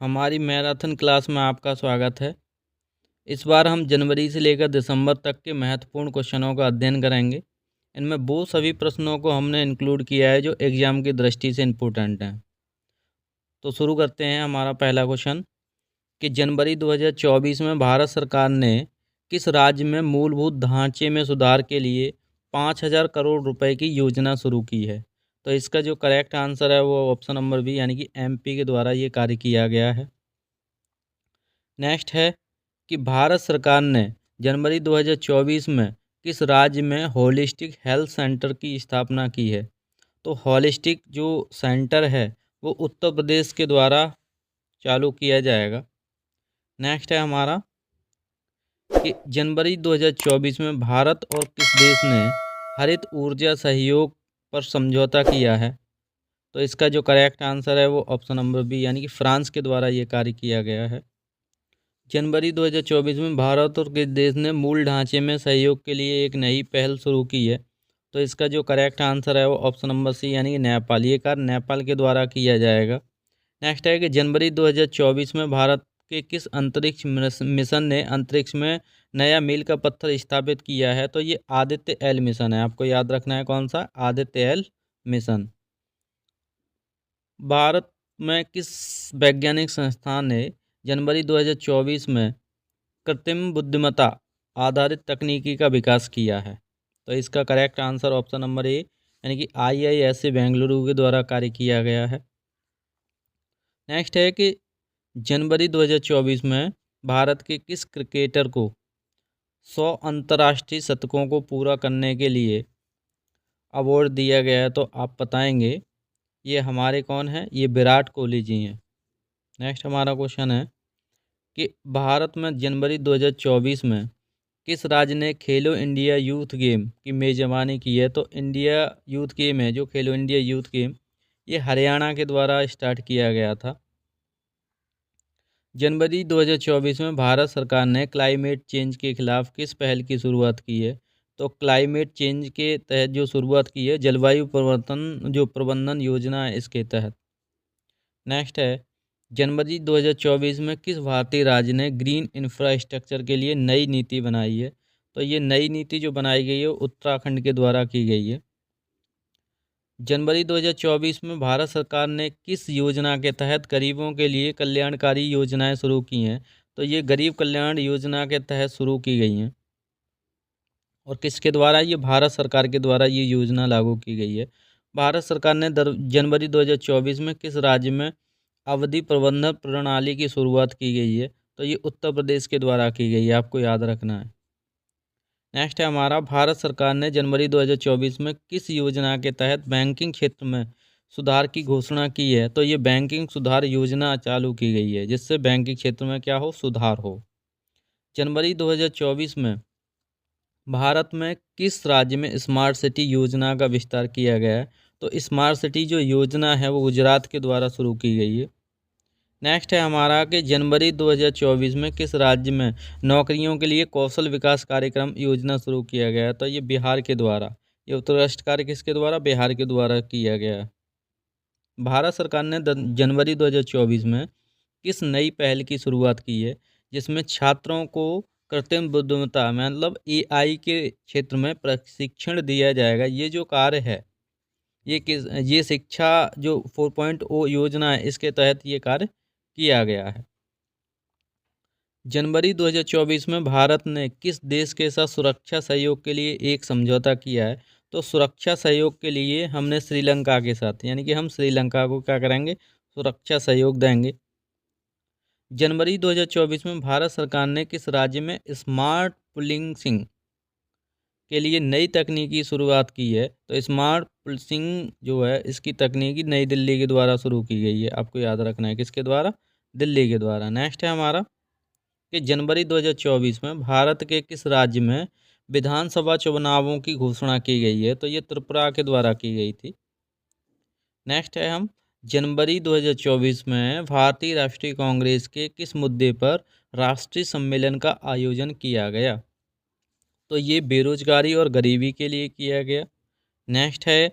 हमारी marathon class में आपका स्वागत है। इस बार हम जनवरी से लेकर दिसंबर तक के महत्वपूर्ण क्वेश्चनों का अध्ययन करेंगे। इनमें वो सभी प्रश्नों को हमने इंक्लूड किया है जो एग्जाम की दृष्टि से इम्पोर्टेंट हैं। तो शुरू करते हैं। हमारा पहला क्वेश्चन कि जनवरी 2024 में भारत सरकार ने किस राज्य में मूलभूत ढांचे में सुधार के लिए 5,000 करोड़ रुपए की योजना शुरू की है। तो इसका जो करेक्ट आंसर है वो ऑप्शन नंबर बी यानी कि एमपी के द्वारा ये कार्य किया गया है। नेक्स्ट है कि भारत सरकार ने जनवरी 2024 में किस राज्य में होलिस्टिक हेल्थ सेंटर की स्थापना की है। तो होलिस्टिक जो सेंटर है वो उत्तर प्रदेश के द्वारा चालू किया जाएगा। नेक्स्ट है हमारा कि जनवरी 2024 में भारत और किस देश ने हरित ऊर्जा सहयोग पर समझौता किया है। तो इसका जो करेक्ट आंसर है वो ऑप्शन नंबर बी यानी कि फ्रांस के द्वारा ये कार्य किया गया है। जनवरी 2024 में भारत और किस देश ने मूल ढांचे में सहयोग के लिए एक नई पहल शुरू की है। तो इसका जो करेक्ट आंसर है वो ऑप्शन नंबर सी यानी कि नेपाल। ये कार्य नेपाल के द्वारा किया जाएगा। नेक्स्ट है कि जनवरी 2024 में भारत के किस अंतरिक्ष मिशन ने अंतरिक्ष में नया मील का पत्थर स्थापित किया है। तो ये आदित्य एल मिशन है। आपको याद रखना है कौन सा, आदित्य एल मिशन। भारत में किस वैज्ञानिक संस्थान ने जनवरी 2024 में कृत्रिम बुद्धिमत्ता आधारित तकनीकी का विकास किया है। तो इसका correct answer option number A यानी कि IISc बेंगलुरु के द्वारा कार्य किया गया है। नेक्स्ट है कि जनवरी 2024 में भारत के किस क्रिकेटर को 100 अंतर्राष्ट्रीय शतकों को पूरा करने के लिए अवार्ड दिया गया है। तो आप बताएंगे ये हमारे कौन है, ये विराट कोहली जी हैं। नेक्स्ट हमारा क्वेश्चन है कि भारत में जनवरी 2024 में किस राज्य ने खेलो इंडिया यूथ गेम की मेजबानी की है। तो इंडिया यूथ गेम है जो खेलो इंडिया यूथ गेम, ये हरियाणा के द्वारा स्टार्ट किया गया था। जनवरी 2024 में भारत सरकार ने क्लाइमेट चेंज के खिलाफ किस पहल की शुरुआत की है। तो क्लाइमेट चेंज के तहत जो शुरुआत की है जलवायु परिवर्तन जो प्रबंधन योजना है इसके तहत। नेक्स्ट है जनवरी 2024 में किस भारतीय राज्य ने ग्रीन इंफ्रास्ट्रक्चर के लिए नई नीति बनाई है। तो ये नई नीति जो बनाई गई है उत्तराखंड के द्वारा की गई है। जनवरी 2024 में भारत सरकार ने किस योजना के तहत गरीबों के लिए कल्याणकारी योजनाएं शुरू की हैं। तो ये गरीब कल्याण योजना के तहत शुरू की गई हैं। और किसके द्वारा, ये भारत सरकार के द्वारा ये योजना लागू की गई है। भारत सरकार ने जनवरी 2024 में किस राज्य में अवधि प्रबंधन प्रणाली की शुरुआत की गई है। तो ये उत्तर प्रदेश के द्वारा की गई है, आपको याद रखना है। नेक्स्ट है हमारा, भारत सरकार ने जनवरी 2024 में किस योजना के तहत बैंकिंग क्षेत्र में सुधार की घोषणा की है। तो ये बैंकिंग सुधार योजना चालू की गई है जिससे बैंकिंग क्षेत्र में क्या हो, सुधार हो। जनवरी 2024 में भारत में किस राज्य में स्मार्ट सिटी योजना का विस्तार किया गया है। तो स्मार्ट सिटी जो योजना है वो गुजरात के द्वारा शुरू की गई है। नेक्स्ट है हमारा कि जनवरी 2024 में किस राज्य में नौकरियों के लिए कौशल विकास कार्यक्रम योजना शुरू किया गया है। तो ये बिहार के द्वारा, ये उत्कृष्ट कार्य किसके द्वारा, बिहार के द्वारा किया गया है। भारत सरकार ने जनवरी 2024 में किस नई पहल की शुरुआत की है जिसमें छात्रों को कृत्रिम बुद्धिमत्ता मतलब AI के क्षेत्र में प्रशिक्षण दिया जाएगा। ये जो कार्य है ये शिक्षा जो 4.0 योजना है इसके तहत ये कार्य किया गया है। जनवरी 2024 में भारत ने किस देश के साथ सुरक्षा सहयोग के लिए एक समझौता किया है। तो सुरक्षा सहयोग के लिए हमने श्रीलंका के साथ, यानी कि हम श्रीलंका को क्या करेंगे, सुरक्षा सहयोग देंगे। जनवरी 2024 में भारत सरकार ने किस राज्य में स्मार्ट पुलिसिंग के लिए नई तकनीकी शुरुआत की है। तो स्मार्ट पुलिसिंग जो है इसकी तकनीकी नई दिल्ली के द्वारा शुरू की गई है, आपको याद रखना है किसके द्वारा, दिल्ली के द्वारा। नेक्स्ट है हमारा कि जनवरी 2024 में भारत के किस राज्य में विधानसभा चुनावों की घोषणा की गई है। तो ये त्रिपुरा के द्वारा की गई थी। नेक्स्ट है हम, जनवरी 2024 में भारतीय राष्ट्रीय कांग्रेस के किस मुद्दे पर राष्ट्रीय सम्मेलन का आयोजन किया गया। तो ये बेरोजगारी और गरीबी के लिए किया गया। नेक्स्ट है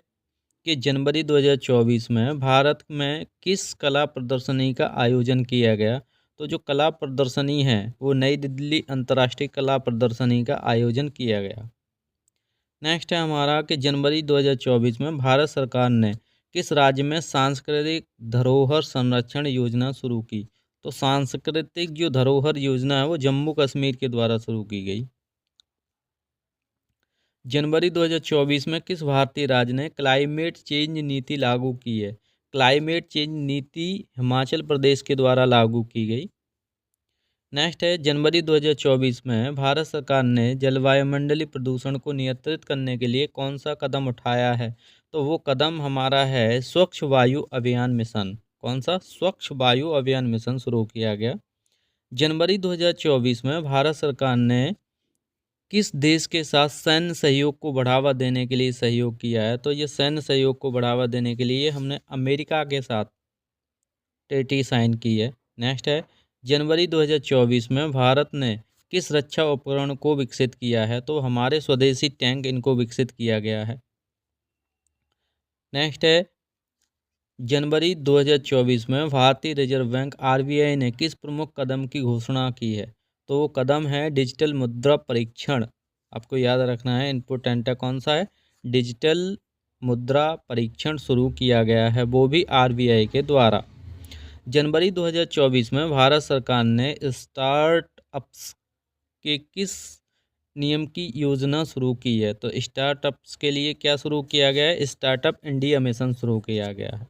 कि जनवरी 2024 में भारत में किस कला प्रदर्शनी का आयोजन किया गया। तो जो कला प्रदर्शनी है वो नई दिल्ली अंतर्राष्ट्रीय कला प्रदर्शनी का आयोजन किया गया। नेक्स्ट है हमारा कि जनवरी 2024 में भारत सरकार ने किस राज्य में सांस्कृतिक धरोहर संरक्षण योजना शुरू की। तो सांस्कृतिक जो धरोहर योजना है वो जम्मू कश्मीर के द्वारा शुरू की गई। जनवरी 2024 में किस भारतीय राज्य ने क्लाइमेट चेंज नीति लागू की है। क्लाइमेट चेंज नीति हिमाचल प्रदेश के द्वारा लागू की गई। नेक्स्ट है जनवरी 2024 में भारत सरकार ने जलवायुमंडलीय प्रदूषण को नियंत्रित करने के लिए कौन सा कदम उठाया है। तो वो कदम हमारा है स्वच्छ वायु अभियान मिशन। कौन सा? स्वच्छ वायु अभियान मिशन शुरू किया गया। जनवरी 2024 में भारत सरकार ने किस देश के साथ सैन्य सहयोग को बढ़ावा देने के लिए सहयोग किया है। तो ये सैन्य सहयोग को बढ़ावा देने के लिए हमने अमेरिका के साथ ट्रीटी साइन की है। नेक्स्ट है जनवरी 2024 में भारत ने किस रक्षा उपकरण को विकसित किया है। तो हमारे स्वदेशी टैंक इनको विकसित किया गया है। नेक्स्ट है जनवरी 2024 में भारतीय रिजर्व बैंक आरबीआई ने किस प्रमुख कदम की घोषणा की है। तो वो कदम है डिजिटल मुद्रा परीक्षण। आपको याद रखना है, इम्पोर्टेंट है। कौन सा है? डिजिटल मुद्रा परीक्षण शुरू किया गया है, वो भी आरबीआई के द्वारा। जनवरी 2024 में भारत सरकार ने स्टार्टअप्स के किस नियम की योजना शुरू की है। तो स्टार्टअप्स के लिए क्या शुरू किया गया है? स्टार्टअप इंडिया मिशन शुरू किया गया है।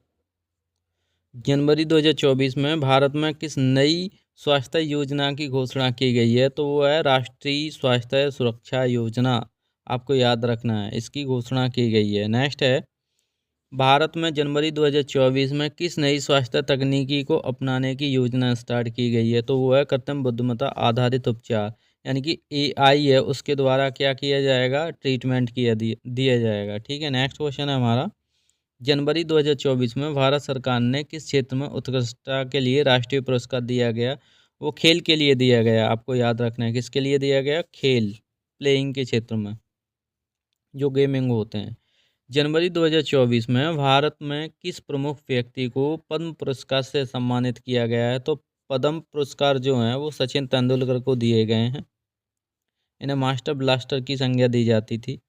जनवरी 2024 में भारत में किस नई स्वास्थ्य योजना की घोषणा की गई है। तो वो है राष्ट्रीय स्वास्थ्य सुरक्षा योजना। आपको याद रखना है, इसकी घोषणा की गई है। नेक्स्ट है भारत में जनवरी 2024 में किस नई स्वास्थ्य तकनीकी को अपनाने की योजना स्टार्ट की गई है। तो वो है कृत्रिम बुद्धिमत्ता आधारित उपचार, यानी कि एआई है, उसके द्वारा क्या किया जाएगा? ट्रीटमेंट दिया जाएगा। ठीक है। नेक्स्ट क्वेश्चन है हमारा जनवरी 2024 में भारत सरकार ने किस क्षेत्र में उत्कृष्टता के लिए राष्ट्रीय पुरस्कार दिया गया। वो खेल के लिए दिया गया। आपको याद रखना है किसके लिए दिया गया? खेल, प्लेइंग के क्षेत्र में, जो गेमिंग होते हैं। जनवरी 2024 में भारत में किस प्रमुख व्यक्ति को पद्म पुरस्कार से सम्मानित किया गया है। तो पद्म पुरस्कार जो हैं वो सचिन तेंदुलकर को दिए गए हैं। इन्हें मास्टर ब्लास्टर की संज्ञा दी जाती थी।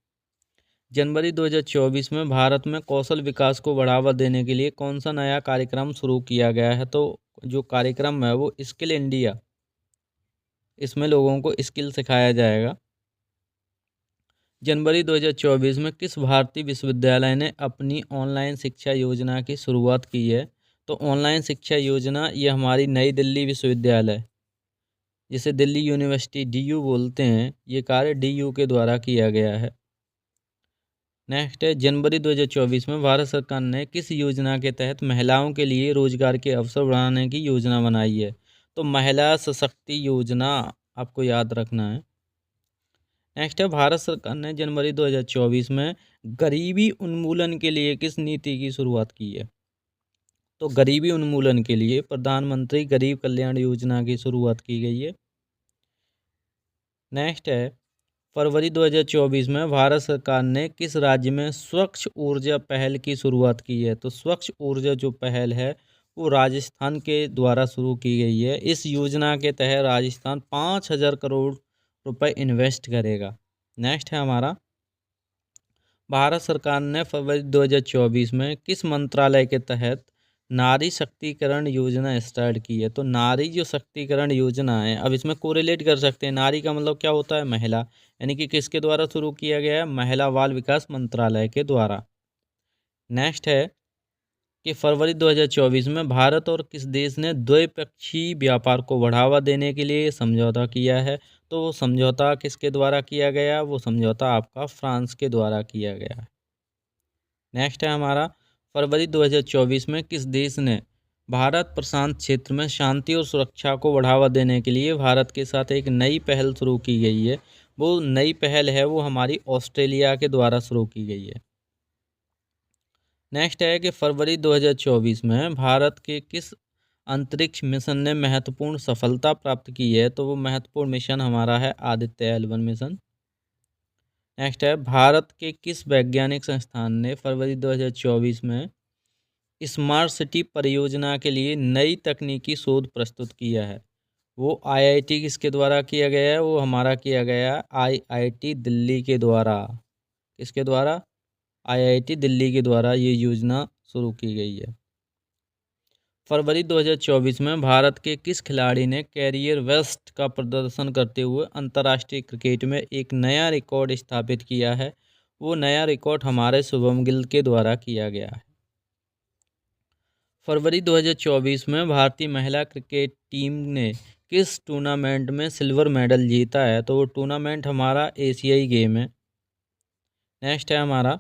जनवरी 2024 में भारत में कौशल विकास को बढ़ावा देने के लिए कौन सा नया कार्यक्रम शुरू किया गया है। तो जो कार्यक्रम है वो स्किल इंडिया, इसमें लोगों को स्किल सिखाया जाएगा। जनवरी 2024 में किस भारतीय विश्वविद्यालय ने अपनी ऑनलाइन शिक्षा योजना की शुरुआत की है। तो ऑनलाइन शिक्षा योजना ये हमारी नई दिल्ली विश्वविद्यालय, जिसे दिल्ली यूनिवर्सिटी डीयू बोलते हैं, ये कार्य डीयू के द्वारा किया गया है। नेक्स्ट है जनवरी 2024 में भारत सरकार ने किस योजना के तहत महिलाओं के लिए रोजगार के अवसर बढ़ाने की योजना बनाई है। तो महिला सशक्ति योजना, आपको याद रखना है। नेक्स्ट है भारत सरकार ने जनवरी 2024 में गरीबी उन्मूलन के लिए किस नीति की शुरुआत की है। तो गरीबी उन्मूलन के लिए प्रधानमंत्री गरीब कल्याण योजना की शुरुआत की गई है। नेक्स्ट है फरवरी 2024 में भारत सरकार ने किस राज्य में स्वच्छ ऊर्जा पहल की शुरुआत की है। तो स्वच्छ ऊर्जा जो पहल है वो राजस्थान के द्वारा शुरू की गई है। इस योजना के तहत राजस्थान 5,000 करोड़ रुपए इन्वेस्ट करेगा। नेक्स्ट है हमारा भारत सरकार ने फरवरी 2024 में किस मंत्रालय के तहत नारी शक्तिकरण योजना स्टार्ट की है। तो नारी जो शक्तिकरण योजना है, अब इसमें कोरिलेट कर सकते हैं, नारी का मतलब क्या होता है? महिला, यानी कि किसके द्वारा शुरू किया गया है? महिला बाल विकास मंत्रालय के द्वारा। नेक्स्ट है कि फरवरी 2024 में भारत और किस देश ने द्विपक्षीय व्यापार को बढ़ावा देने के लिए समझौता किया है। तो वो समझौता किसके द्वारा किया गया? वो समझौता आपका फ्रांस के द्वारा किया गया है। नेक्स्ट है हमारा फरवरी 2024 में किस देश ने भारत प्रशांत क्षेत्र में शांति और सुरक्षा को बढ़ावा देने के लिए भारत के साथ एक नई पहल शुरू की गई है। वो नई पहल है वो हमारी ऑस्ट्रेलिया के द्वारा शुरू की गई है। नेक्स्ट है कि फरवरी 2024 में भारत के किस अंतरिक्ष मिशन ने महत्वपूर्ण सफलता प्राप्त की है। तो वो महत्वपूर्ण मिशन हमारा है आदित्य L1 मिशन। नेक्स्ट है, भारत के किस वैज्ञानिक संस्थान ने फरवरी 2024 में स्मार्ट सिटी परियोजना के लिए नई तकनीकी शोध प्रस्तुत किया है? वो आईआईटी किसके द्वारा किया गया है? वो हमारा किया गया आईआईटी दिल्ली के द्वारा। किसके द्वारा? आईआईटी दिल्ली के द्वारा ये योजना शुरू की गई है। फरवरी 2024 में भारत के किस खिलाड़ी ने कैरियर बेस्ट का प्रदर्शन करते हुए अंतर्राष्ट्रीय क्रिकेट में एक नया रिकॉर्ड स्थापित किया है? वो नया रिकॉर्ड हमारे शुभम गिल के द्वारा किया गया है। फरवरी 2024 में भारतीय महिला क्रिकेट टीम ने किस टूर्नामेंट में सिल्वर मेडल जीता है? तो वो टूर्नामेंट हमारा एशियाई गेम है। नेक्स्ट है हमारा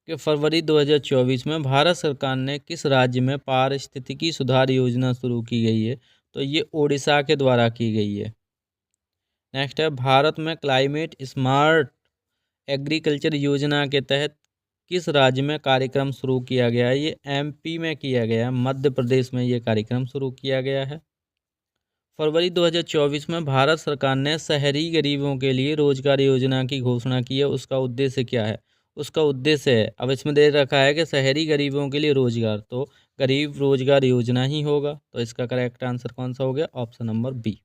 कि फरवरी 2024 में भारत सरकार ने किस राज्य में पारिस्थितिकी सुधार योजना शुरू की गई है? तो ये ओडिशा के द्वारा की गई है। नेक्स्ट है, भारत में क्लाइमेट स्मार्ट एग्रीकल्चर योजना के तहत किस राज्य में कार्यक्रम शुरू किया गया है? ये एमपी में किया गया है, मध्य प्रदेश में ये कार्यक्रम शुरू किया गया है। फरवरी 2024 में भारत सरकार ने शहरी गरीबों के लिए रोजगार योजना की घोषणा की है। उसका उद्देश्य क्या है? उसका उद्देश्य है, अब इसमें दे रखा है कि शहरी गरीबों के लिए रोजगार, तो गरीब रोजगार योजना ही होगा। तो इसका करेक्ट आंसर कौन सा हो गया? Option number B.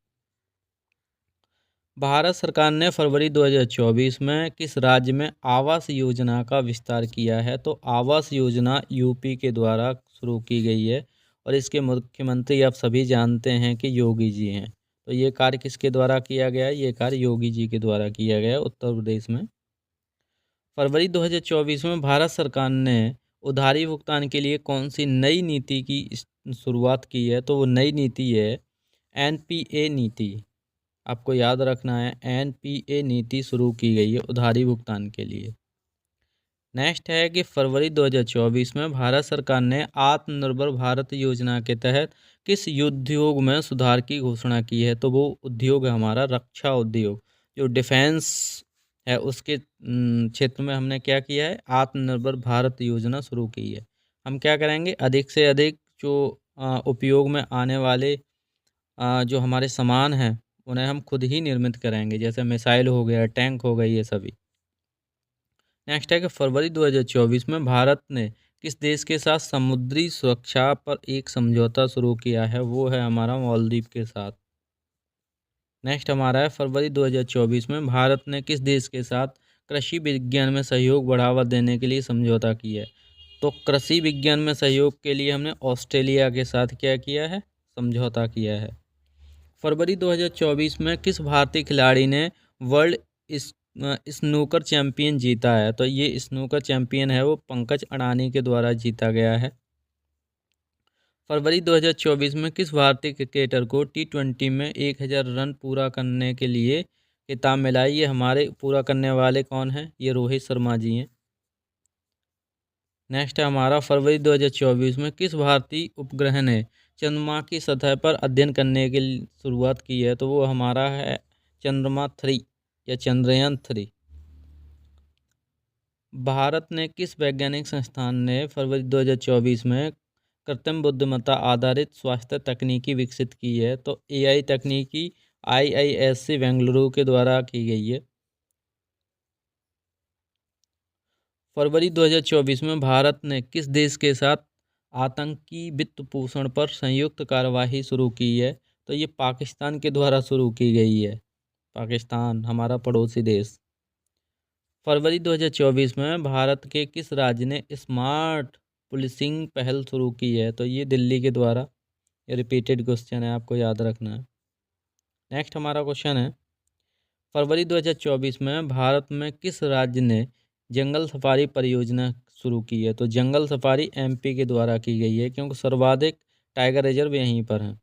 भारत सरकार ने फरवरी 2024 में किस राज्य में आवास योजना का विस्तार किया है? तो आवास योजना यूपी के द्वारा शुरू की गई है और इसके मुख्यमंत्री आप सभी जानते हैं कि योगी जी हैं। तो ये कार्य किसके द्वारा किया गया है? ये कार्य योगी जी के द्वारा किया गया है उत्तर प्रदेश में। फरवरी 2024 में भारत सरकार ने उधारी भुगतान के लिए कौन सी नई नीति की शुरुआत की है? तो वो नई नीति है एनपीए नीति। आपको याद रखना है, एनपीए नीति शुरू की गई है उधारी भुगतान के लिए। नेक्स्ट है कि फरवरी 2024 में भारत सरकार ने आत्मनिर्भर भारत योजना के तहत किस उद्योग में सुधार की घोषणा की है? तो वो उद्योग है हमारा रक्षा उद्योग, जो डिफेंस है उसके क्षेत्र में हमने क्या किया है? आत्मनिर्भर भारत योजना शुरू की है। हम क्या करेंगे? अधिक से अधिक जो उपयोग में आने वाले जो हमारे सामान हैं उन्हें हम खुद ही निर्मित करेंगे, जैसे मिसाइल हो गया, टैंक हो गई, ये सभी। नेक्स्ट है कि फरवरी 2024 में भारत ने किस देश के साथ समुद्री सुरक्षा पर एक समझौता शुरू किया है? वो है हमारा मालदीव के साथ। नेक्स्ट हमारा है, फरवरी 2024 में भारत ने किस देश के साथ कृषि विज्ञान में सहयोग बढ़ावा देने के लिए समझौता किया है? तो कृषि विज्ञान में सहयोग के लिए हमने ऑस्ट्रेलिया के साथ क्या किया है? समझौता किया है। फरवरी 2024 में किस भारतीय खिलाड़ी ने वर्ल्ड स्नूकर चैंपियन जीता है? तो ये स्नूकर चैंपियन है वो पंकज अडानी के द्वारा जीता गया है। फरवरी 2024 में किस भारतीय क्रिकेटर को टी20 में 1000 रन पूरा करने के लिए खिताब मिला? ये हमारे पूरा करने वाले कौन हैं? ये रोहित शर्मा जी हैं। नेक्स्ट है हमारा, फरवरी 2024 में किस भारतीय उपग्रह ने चंद्रमा की सतह पर अध्ययन करने की शुरुआत की है? तो वो हमारा है चंद्रमा 3 या चंद्रयान 3। भारत ने किस वैज्ञानिक संस्थान ने फरवरी 2024 में कृत्रिम बुद्धिमत्ता आधारित स्वास्थ्य तकनीकी विकसित की है? तो एआई तकनीकी आईआईएससी बेंगलुरु के द्वारा की गई है। फरवरी 2024 में भारत ने किस देश के साथ आतंकी वित्त पोषण पर संयुक्त कार्यवाही शुरू की है? तो ये पाकिस्तान के द्वारा शुरू की गई है। पाकिस्तान हमारा पड़ोसी देश। फरवरी 2024 में भारत के किस राज्य ने स्मार्ट पुलिसिंग पहल शुरू की है? तो ये दिल्ली के द्वारा। ये रिपीटेड क्वेश्चन है, आपको याद रखना है। नेक्स्ट हमारा क्वेश्चन है, फरवरी 2024 में भारत में किस राज्य ने जंगल सफारी परियोजना शुरू की है? तो जंगल सफारी एमपी के द्वारा की गई है, क्योंकि सर्वाधिक टाइगर रिजर्व यहीं पर हैं।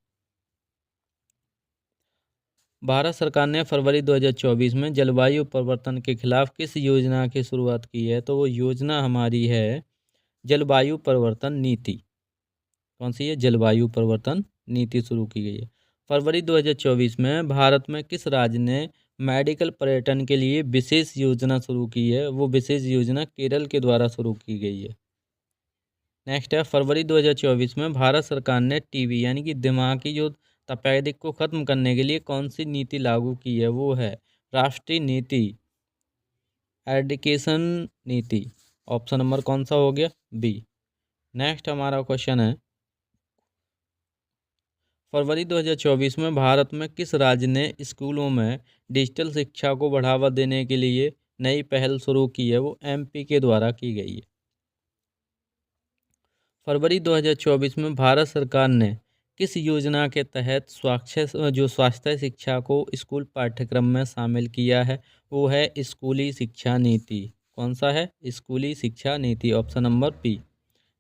भारत सरकार ने फरवरी 2024 में जलवायु परिवर्तन के खिलाफ किस योजना की शुरुआत की है? तो वो योजना हमारी है जलवायु परिवर्तन नीति। कौन सी है? जलवायु परिवर्तन नीति शुरू की गई है। फरवरी 2024 में भारत में किस राज्य ने मेडिकल पर्यटन के लिए विशेष योजना शुरू की है? वो विशेष योजना केरल के द्वारा शुरू की गई है। नेक्स्ट है, फरवरी 2024 में भारत सरकार ने टीबी यानी कि दिमागी जो तपेदिक को खत्म करने के लिए कौन सी नीति लागू की है? वो है राष्ट्रीय नीति एडिकेशन नीति। ऑप्शन नंबर कौन सा हो गया? बी। नेक्स्ट हमारा क्वेश्चन है, फरवरी 2024 में भारत में किस राज्य ने स्कूलों में डिजिटल शिक्षा को बढ़ावा देने के लिए नई पहल शुरू की है? वो एमपी के द्वारा की गई है। फरवरी 2024 में भारत सरकार ने किस योजना के तहत स्वास्थ्य शिक्षा को स्कूल पाठ्यक्रम में शामिल किया है? वो है स्कूली शिक्षा नीति। कौन सा है? स्कूली शिक्षा नीति। Option number P.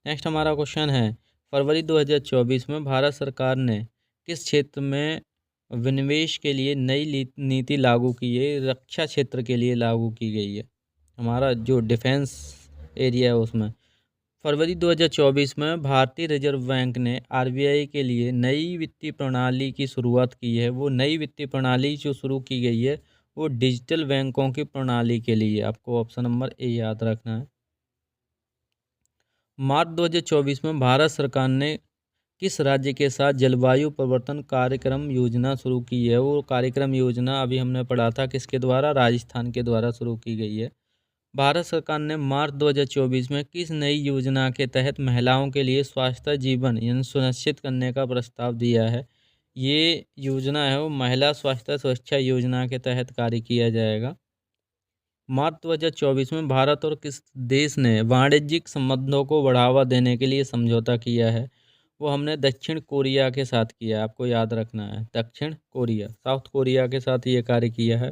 नेक्स्ट हमारा क्वेश्चन है, फरवरी 2024 में भारत सरकार ने किस क्षेत्र में विनिवेश के लिए नई नीति लागू की है? रक्षा क्षेत्र के लिए लागू की गई है, हमारा जो डिफेंस एरिया है उसमें। फरवरी 2024 में भारतीय रिजर्व बैंक ने आरबीआई के लिए नई वित्तीय प्रणाली की शुरुआत की है। वो नई वित्तीय प्रणाली जो शुरू की गई है वो डिजिटल बैंकों की प्रणाली के लिए। आपको ऑप्शन नंबर ए याद रखना है। मार्च 2024 में भारत सरकार ने किस राज्य के साथ जलवायु परिवर्तन कार्यक्रम योजना शुरू की है? वो कार्यक्रम योजना अभी हमने पढ़ा था किसके द्वारा? राजस्थान के द्वारा शुरू की गई है। भारत सरकार ने मार्च 2024 में किस नई योजना के तहत महिलाओं के लिए स्वास्थ्य जीवन यानी सुनिश्चित करने का प्रस्ताव दिया है? ये योजना है वो महिला स्वास्थ्य सुरक्षा योजना के तहत कार्य किया जाएगा। मार्च 2024 में भारत और किस देश ने वाणिज्यिक संबंधों को बढ़ावा देने के लिए समझौता किया है? वो हमने दक्षिण कोरिया के साथ किया है। आपको याद रखना है, दक्षिण कोरिया, साउथ कोरिया के साथ ये कार्य किया है।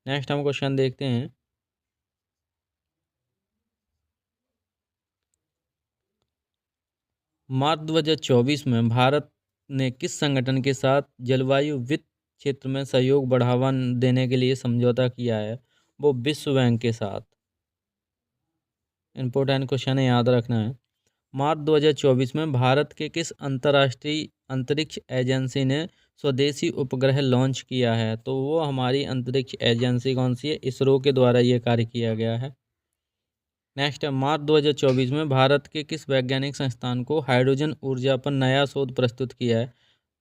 नेक्स्ट हम क्वेश्चन देखते हैं, मार्च 2024 में भारत ने किस संगठन के साथ जलवायु वित्त क्षेत्र में सहयोग बढ़ावा देने के लिए समझौता किया है? वो विश्व बैंक के साथ। इम्पोर्टेंट क्वेश्चन है, याद रखना है। मार्च 2024 में भारत के किस अंतर्राष्ट्रीय अंतरिक्ष एजेंसी ने स्वदेशी उपग्रह लॉन्च किया है? तो वो हमारी अंतरिक्ष एजेंसी कौन सी है? इसरो के द्वारा ये कार्य किया गया है। नेक्स्ट है, मार्च 2024 में भारत के किस वैज्ञानिक संस्थान को हाइड्रोजन ऊर्जा पर नया शोध प्रस्तुत किया है?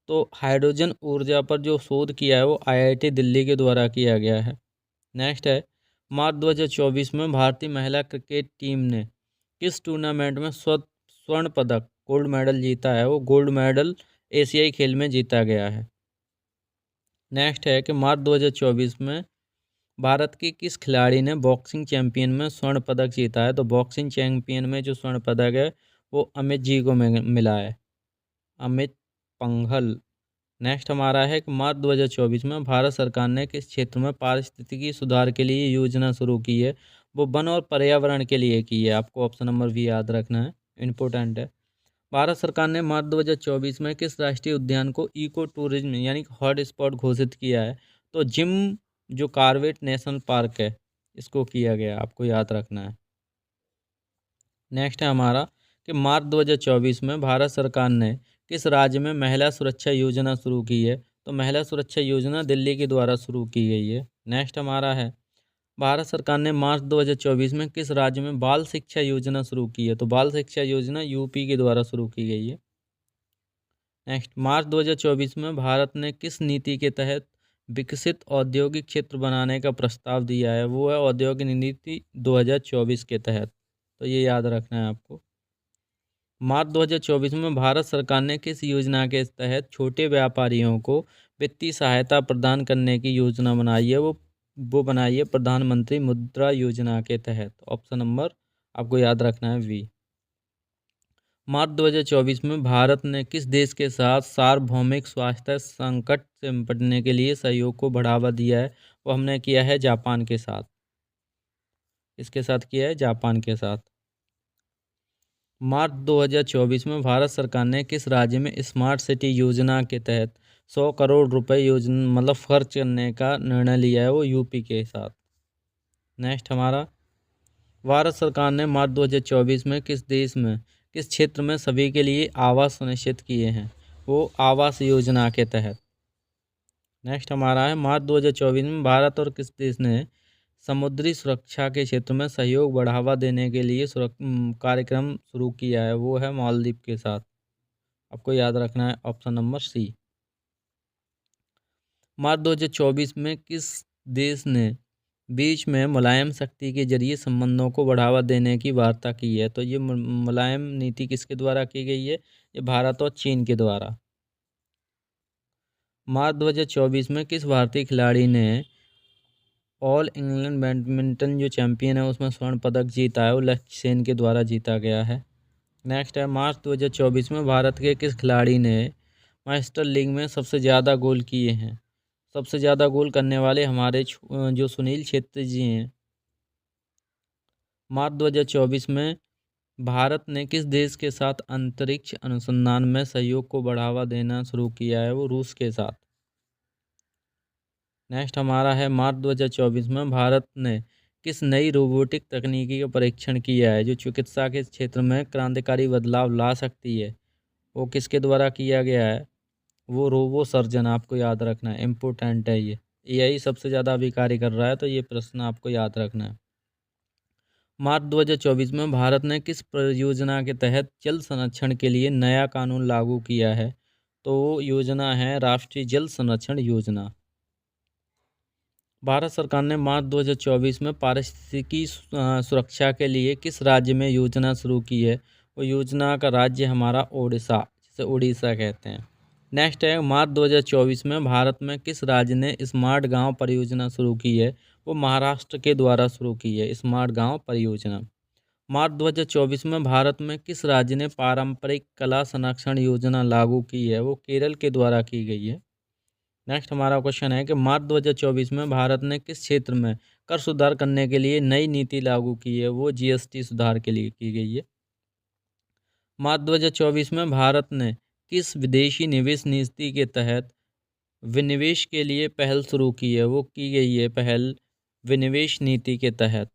तो हाइड्रोजन ऊर्जा पर जो शोध किया है वो आईआईटी दिल्ली के द्वारा किया गया है। नेक्स्ट है, मार्च 2024 में भारतीय महिला क्रिकेट टीम ने किस टूर्नामेंट में स्वर्ण पदक गोल्ड मेडल जीता है? वो गोल्ड मेडल एशियाई खेल में जीता गया है। नेक्स्ट है कि मार्च 2024 में भारत के किस खिलाड़ी ने बॉक्सिंग चैंपियन में स्वर्ण पदक जीता है? तो बॉक्सिंग चैंपियन में जो स्वर्ण पदक है वो अमित जी को मिला है, अमित पंघल। नेक्स्ट हमारा है कि मार्च 2024 में भारत सरकार ने किस क्षेत्र में पारिस्थितिकी सुधार के लिए योजना शुरू की है? वो वन और पर्यावरण के लिए की है। आपको ऑप्शन नंबर भी याद रखना है, इम्पोर्टेंट है। भारत सरकार ने मार्च 2024 में किस राष्ट्रीय उद्यान को इको टूरिज्म यानी हॉट स्पॉट घोषित किया है? तो जिम जो कॉर्बेट नेशनल पार्क है इसको किया गया, आपको याद रखना है। नेक्स्ट है हमारा कि मार्च 2024 में भारत सरकार ने किस राज्य में महिला सुरक्षा योजना शुरू की है? तो महिला सुरक्षा योजना दिल्ली के द्वारा शुरू की गई है। नेक्स्ट हमारा है, भारत सरकार ने मार्च 2024 में किस राज्य में बाल शिक्षा योजना शुरू की है? तो बाल शिक्षा योजना यूपी के द्वारा शुरू की गई है। नेक्स्ट, मार्च 2024 में भारत ने किस नीति के तहत विकसित औद्योगिक क्षेत्र बनाने का प्रस्ताव दिया है? वो है औद्योगिक नीति 2024 के तहत, तो ये याद रखना है आपको। मार्च 2024 में भारत सरकार ने किस योजना के तहत छोटे व्यापारियों को वित्तीय सहायता प्रदान करने की योजना बनाई है? वो बनाई है प्रधानमंत्री मुद्रा योजना के तहत। ऑप्शन नंबर आपको याद रखना है वी। मार्च 2024 में भारत ने किस देश के साथ सार्वभौमिक स्वास्थ्य संकट से निपटने के लिए सहयोग को बढ़ावा दिया है? वो हमने किया है जापान के साथ। इसके साथ किया है जापान के साथ। मार्च 2024 में भारत सरकार ने किस राज्य में स्मार्ट सिटी योजना के तहत 100 करोड़ रुपए योजना मतलब खर्च करने का निर्णय लिया है? वो यूपी के साथ। नेक्स्ट हमारा, भारत सरकार ने मार्च 2024 में किस देश में किस क्षेत्र में सभी के लिए आवास सुनिश्चित किए हैं? वो आवास योजना के तहत। नेक्स्ट हमारा है, मार्च 2024 में भारत और किस देश ने समुद्री सुरक्षा के क्षेत्र में सहयोग बढ़ावा देने के लिए कार्यक्रम शुरू किया है? वो है मालदीव के साथ। आपको याद रखना है ऑप्शन नंबर सी। मार्च 2024 में किस देश ने बीच में मुलायम शक्ति के जरिए संबंधों को बढ़ावा देने की वार्ता की है। तो ये मुलायम नीति किसके द्वारा की गई है? ये भारत और चीन के द्वारा। मार्च 2024 में किस भारतीय खिलाड़ी ने ऑल इंग्लैंड बैडमिंटन जो चैंपियन है उसमें स्वर्ण पदक जीता है? वो लक्ष्य सेन के द्वारा जीता गया है। नेक्स्ट है, मार्च 2024 में भारत के किस खिलाड़ी ने मास्टर लीग में सबसे ज़्यादा गोल किए हैं? सबसे ज़्यादा गोल करने वाले हमारे जो सुनील छेत्री जी हैं। मार्च 2024 में भारत ने किस देश के साथ अंतरिक्ष अनुसंधान में सहयोग को बढ़ावा देना शुरू किया है? वो रूस के साथ। नेक्स्ट हमारा है, मार्च 2024 में भारत ने किस नई रोबोटिक तकनीकी का परीक्षण किया है जो चिकित्सा के क्षेत्र में क्रांतिकारी बदलाव ला सकती है? वो किसके द्वारा किया गया है? वो रोबो सर्जन, आपको याद रखना है, इम्पोर्टेंट है ये। एआई सबसे ज़्यादा अभी कार्य कर रहा है, तो ये प्रश्न आपको याद रखना है। मार्च 2024 में भारत ने किस परियोजना के तहत जल संरक्षण के लिए नया कानून लागू किया है? तो वो योजना है राष्ट्रीय जल संरक्षण योजना। भारत सरकार ने मार्च 2024 में पारिस्थितिकी सुरक्षा के लिए किस राज्य में योजना शुरू की है? वो योजना का राज्य हमारा ओडिशा, जिसे उड़ीसा कहते हैं। नेक्स्ट है, मार्च 2024 में भारत में किस राज्य ने स्मार्ट गांव परियोजना शुरू की है? वो महाराष्ट्र के द्वारा शुरू की है स्मार्ट गांव परियोजना। मार्च 2024 में भारत में किस राज्य ने पारंपरिक कला संरक्षण योजना लागू की है? वो केरल के द्वारा की गई है। नेक्स्ट हमारा क्वेश्चन है कि मार्च 2024 में भारत ने किस क्षेत्र में कर सुधार करने के लिए नई नीति लागू की है? वो जीएसटी सुधार के लिए की गई है। मार्च 2024 में भारत ने किस विदेशी निवेश नीति के तहत विनिवेश के लिए पहल शुरू की है? वो की गई है पहल विनिवेश नीति के तहत।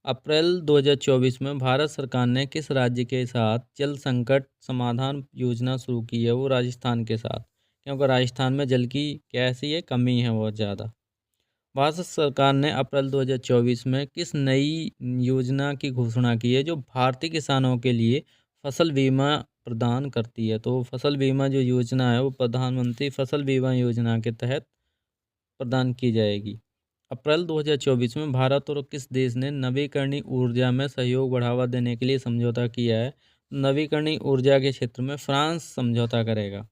अप्रैल 2024 में भारत सरकार ने किस राज्य के साथ जल संकट समाधान योजना शुरू की है? वो राजस्थान के साथ, क्योंकि राजस्थान में जल की कैसी है, कमी है बहुत ज़्यादा। भारत सरकार ने अप्रैल 2024 में किस नई योजना की घोषणा की है जो भारतीय किसानों के लिए फसल बीमा प्रदान करती है? तो फसल बीमा जो योजना है वो प्रधानमंत्री फसल बीमा योजना के तहत प्रदान की जाएगी। अप्रैल 2024 में भारत और किस देश ने नवीकरणीय ऊर्जा में सहयोग बढ़ावा देने के लिए समझौता किया है? नवीकरणीय ऊर्जा के क्षेत्र में फ्रांस समझौता करेगा।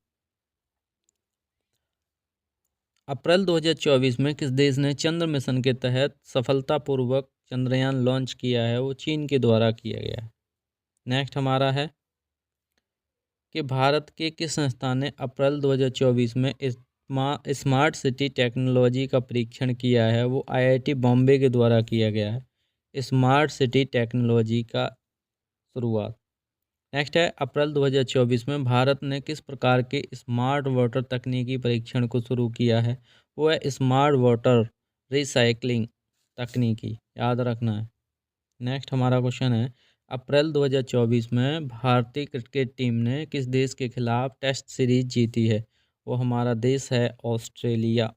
अप्रैल 2024 में किस देश ने चंद्र मिशन के तहत सफलतापूर्वक चंद्रयान लॉन्च किया है? वो चीन के द्वारा किया गया है। नेक्स्ट हमारा है कि भारत के किस संस्थान ने अप्रैल 2024 में स्मार्ट सिटी टेक्नोलॉजी का परीक्षण किया है? वो आईआईटी बॉम्बे के द्वारा किया गया है स्मार्ट सिटी टेक्नोलॉजी का शुरुआत। नेक्स्ट है, अप्रैल 2024 में भारत ने किस प्रकार के स्मार्ट वाटर तकनीकी परीक्षण को शुरू किया है? वो है स्मार्ट वाटर रिसाइकलिंग तकनीकी, याद रखना है। नेक्स्ट हमारा क्वेश्चन है, अप्रैल 2024 में भारतीय क्रिकेट टीम ने किस देश के खिलाफ टेस्ट सीरीज जीती है? वो हमारा देश है ऑस्ट्रेलिया।